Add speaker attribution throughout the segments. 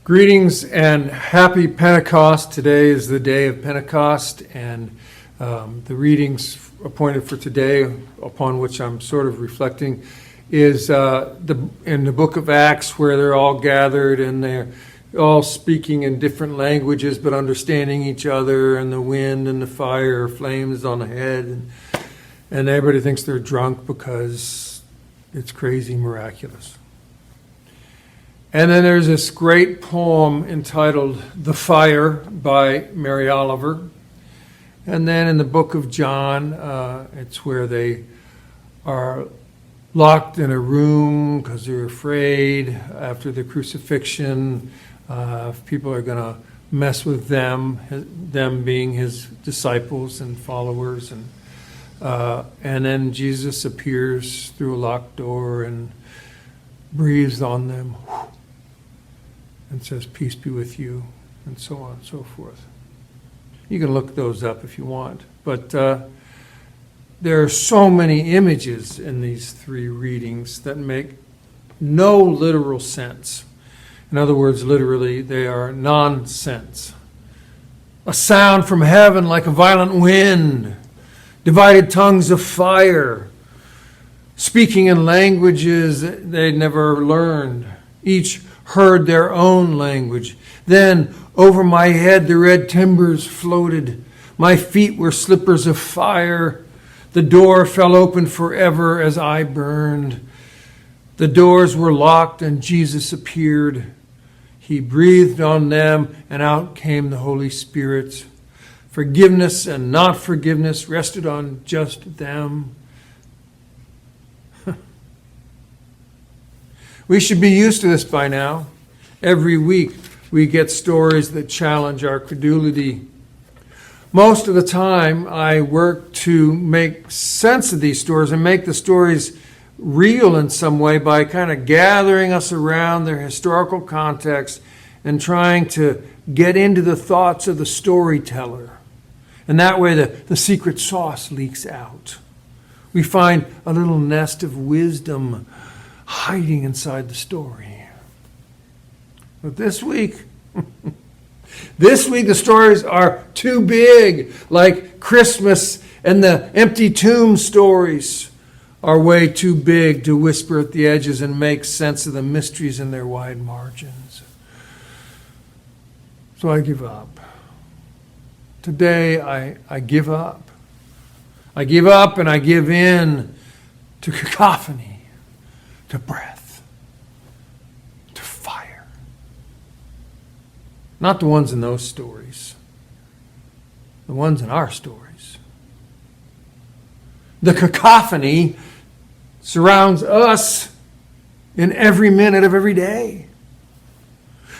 Speaker 1: Greetings and happy Pentecost. Today is the day of Pentecost, and the readings appointed for today, upon which I'm sort of reflecting, is in the book of Acts, where they're all gathered and they're all speaking in different languages but understanding each other, and the wind and the fire, flames on the head, and everybody thinks they're drunk because it's crazy miraculous. And then there's this great poem entitled The Fire by Mary Oliver. And then in the book of John, it's where they are locked in a room because they're afraid after the crucifixion. If people are going to mess with them being his disciples and followers. And then Jesus appears through a locked door and breathes on them and says, "Peace be with you," and so on and so forth. You can look those up if you want. But there are so many images in these three readings that make no literal sense. In other words, literally, they are nonsense. A sound from heaven like a violent wind, divided tongues of fire, speaking in languages they'd never learned. Each heard their own language. Then over my head the red timbers floated. My feet were slippers of fire. The door fell open forever as I burned. The doors were locked and Jesus appeared. He breathed on them and out came the Holy Spirit. Forgiveness and not forgiveness rested on just them. We should be used to this by now. Every week we get stories that challenge our credulity. Most of the time I work to make sense of these stories and make the stories real in some way by kind of gathering us around their historical context and trying to get into the thoughts of the storyteller. And that way the secret sauce leaks out. We find a little nest of wisdom hiding inside the story. But this week the stories are too big, like Christmas and the empty tomb stories are way too big to whisper at the edges and make sense of the mysteries in their wide margins. So I give up. Today I give up. I give up and I give in to cacophony, to breath, to fire. Not the ones in those stories, the ones in our stories. The cacophony surrounds us in every minute of every day.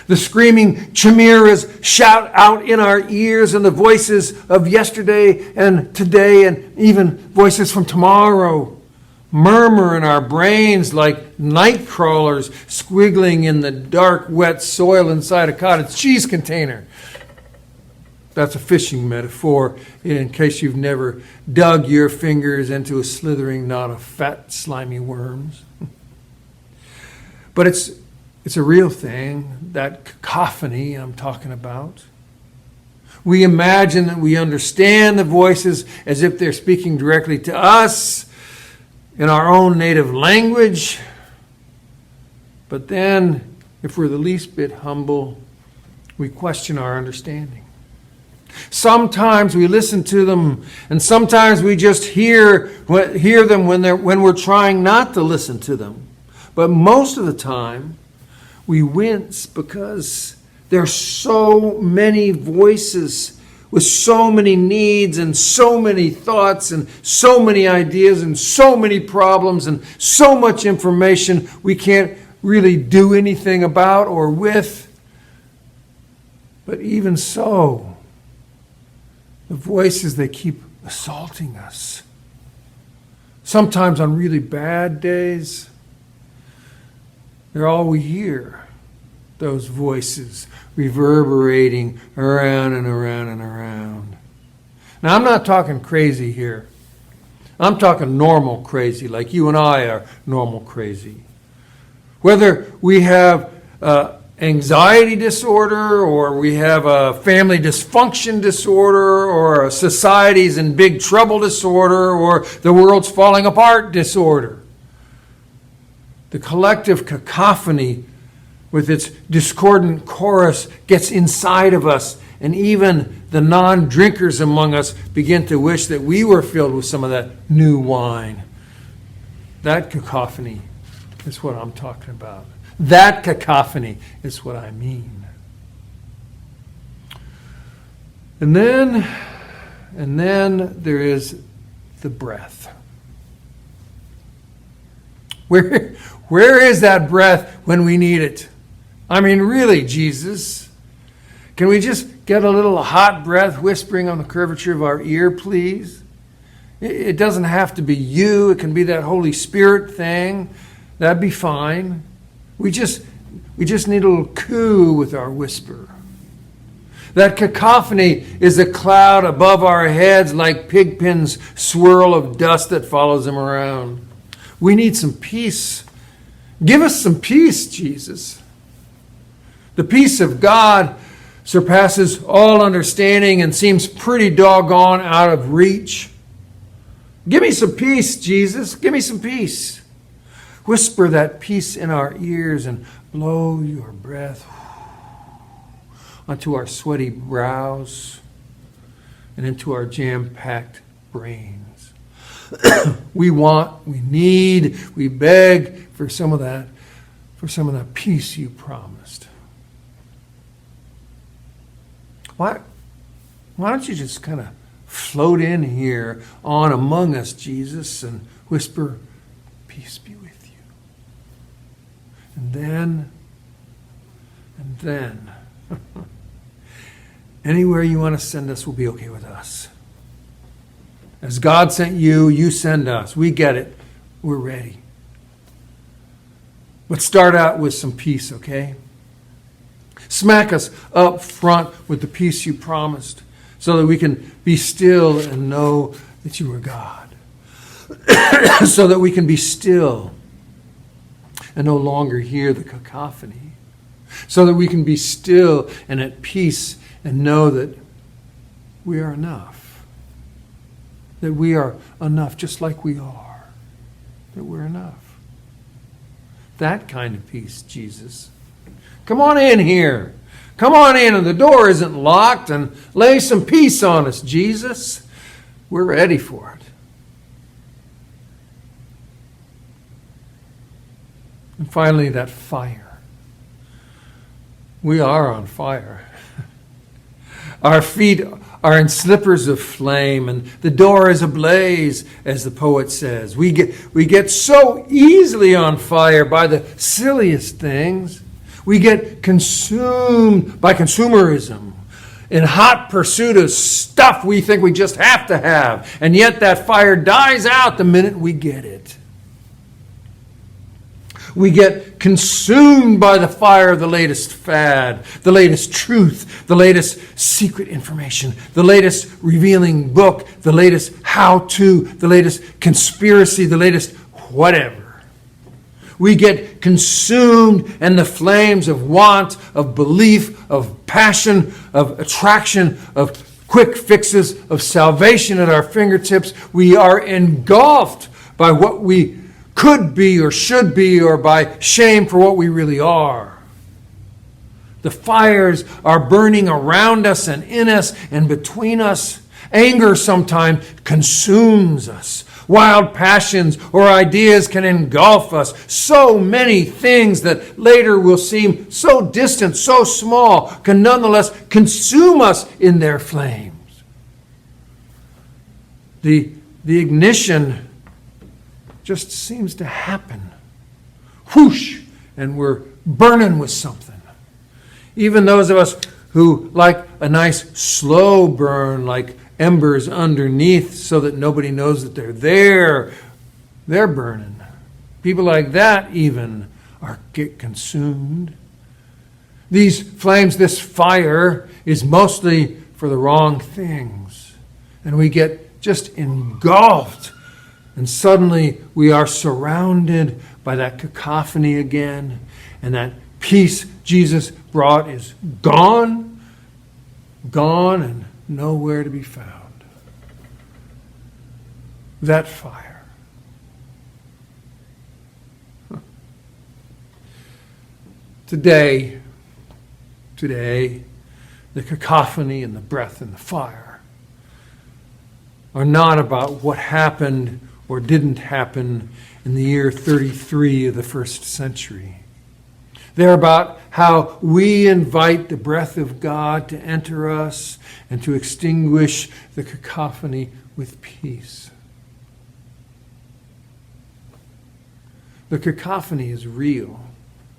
Speaker 1: The screaming chimeras shout out in our ears, and the voices of yesterday and today and even voices from tomorrow murmur in our brains like night crawlers squiggling in the dark, wet soil inside a cottage cheese container. That's a fishing metaphor in case you've never dug your fingers into a slithering knot of fat, slimy worms. But it's a real thing, that cacophony I'm talking about. We imagine that we understand the voices as if they're speaking directly to us in our own native language. But then, if we're the least bit humble, we question our understanding. Sometimes we listen to them, and sometimes we just hear them when we're trying not to listen to them. But most of the time, we wince because there are so many voices with so many needs and so many thoughts and so many ideas and so many problems and so much information we can't really do anything about or with. But even so, the voices, they keep assaulting us. Sometimes on really bad days, they're all we hear. Those voices reverberating around and around and around. Now, I'm not talking crazy here. I'm talking normal crazy, like you and I are normal crazy. Whether we have anxiety disorder, or we have a family dysfunction disorder, or a society's in big trouble disorder, or the world's falling apart disorder. The collective cacophony with its discordant chorus gets inside of us, and even the non-drinkers among us begin to wish that we were filled with some of that new wine. That cacophony is what I'm talking about. That cacophony is what I mean. And then there is the breath. Where is that breath when we need it? I mean, really, Jesus, can we just get a little hot breath whispering on the curvature of our ear, please? It doesn't have to be you. It can be that Holy Spirit thing. That'd be fine. We just need a little coo with our whisper. That cacophony is a cloud above our heads like Pigpen's swirl of dust that follows them around. We need some peace. Give us some peace, Jesus. The peace of God surpasses all understanding and seems pretty doggone out of reach. Give me some peace, Jesus. Give me some peace. Whisper that peace in our ears and blow your breath onto our sweaty brows and into our jam-packed brains. We want, we need, we beg for some of that peace you promised. Why don't you just kind of float in here on among us, Jesus, and whisper, peace be with you. And then, anywhere you want to send us will be okay with us. As God sent you, you send us. We get it. We're ready. Let's start out with some peace, okay? Smack us up front with the peace you promised so that we can be still and know that you are God. So that we can be still and no longer hear the cacophony. So that we can be still and at peace and know that we are enough. That we are enough just like we are. That we're enough. That kind of peace, Jesus. Come on in here. Come on in, and the door isn't locked, and lay some peace on us, Jesus. We're ready for it. And finally, that fire. We are on fire. Our feet are in slippers of flame, and the door is ablaze, as the poet says. We get so easily on fire by the silliest things. We get consumed by consumerism in hot pursuit of stuff we think we just have to have. And yet that fire dies out the minute we get it. We get consumed by the fire of the latest fad, the latest truth, the latest secret information, the latest revealing book, the latest how-to, the latest conspiracy, the latest whatever. We get consumed in the flames of want, of belief, of passion, of attraction, of quick fixes, of salvation at our fingertips. We are engulfed by what we could be or should be, or by shame for what we really are. The fires are burning around us and in us and between us. Anger sometimes consumes us. Wild passions or ideas can engulf us. So many things that later will seem so distant, so small, can nonetheless consume us in their flames. The ignition just seems to happen. Whoosh! And we're burning with something. Even those of us who like a nice slow burn, like embers underneath so that nobody knows that they're there, they're burning. People like that even get consumed. These flames, this fire, is mostly for the wrong things. And we get just engulfed. And suddenly we are surrounded by that cacophony again, and that peace Jesus brought is gone, and nowhere to be found. That fire. Today, the cacophony and the breath and the fire are not about what happened or didn't happen in the year 33 of the first century. They're about how we invite the breath of God to enter us and to extinguish the cacophony with peace. The cacophony is real.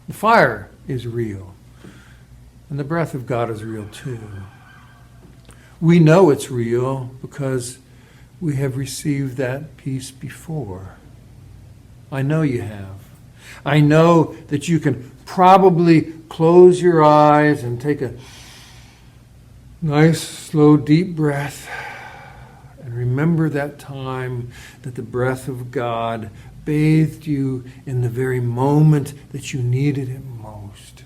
Speaker 1: The fire is real. And the breath of God is real too. We know it's real because we have received that peace before. I know you have. I know that you can probably close your eyes and take a nice, slow, deep breath and remember that time that the breath of God bathed you in the very moment that you needed it most.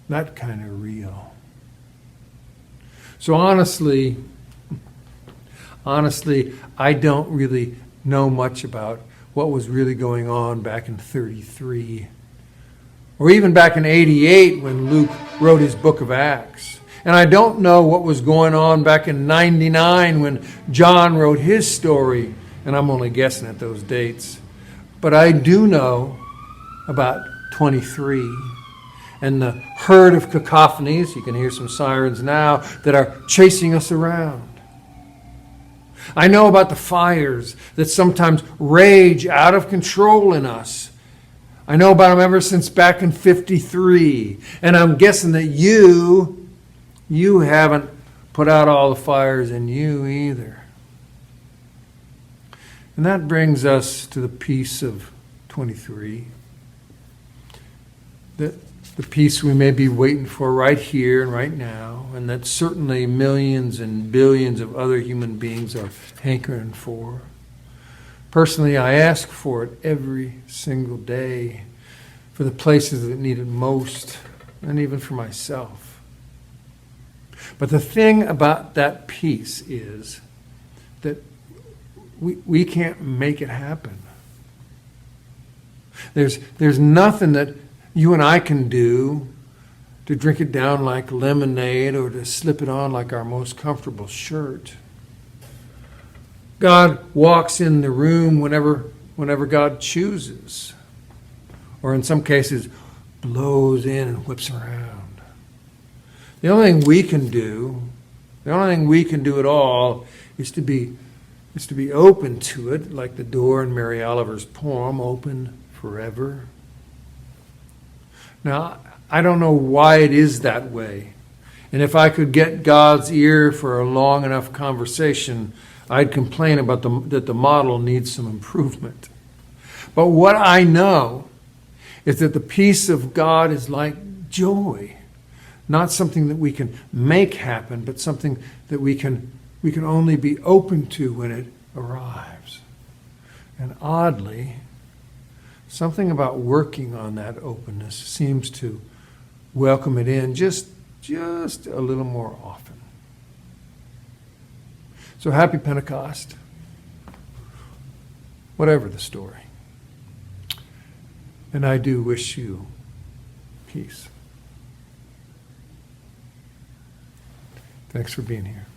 Speaker 1: That kind of real. So honestly, I don't really know much about what was really going on back in 33, or even back in 88 when Luke wrote his book of Acts. And I don't know what was going on back in 99 when John wrote his story, and I'm only guessing at those dates. But I do know about 23 and the herd of cacophonies, you can hear some sirens now, that are chasing us around. I know about the fires that sometimes rage out of control in us. I know about them ever since back in 53. And I'm guessing that you haven't put out all the fires in you either. And that brings us to the peace of 23. The peace we may be waiting for right here and right now, and that certainly millions and billions of other human beings are hankering for. Personally, I ask for it every single day for the places that need it most, and even for myself. But the thing about that peace is that we can't make it happen. There's nothing that you and I can do to drink it down like lemonade or to slip it on like our most comfortable shirt. God walks in the room whenever God chooses, or in some cases blows in and whips around. The only thing we can do at all is to be open to it, like the door in Mary Oliver's poem, open forever. Now, I don't know why it is that way. And if I could get God's ear for a long enough conversation, I'd complain about that the model needs some improvement. But what I know is that the peace of God is like joy. Not something that we can make happen, but something that we can only be open to when it arrives. And oddly, something about working on that openness seems to welcome it in just a little more often. So happy Pentecost, whatever the story. And I do wish you peace. Thanks for being here.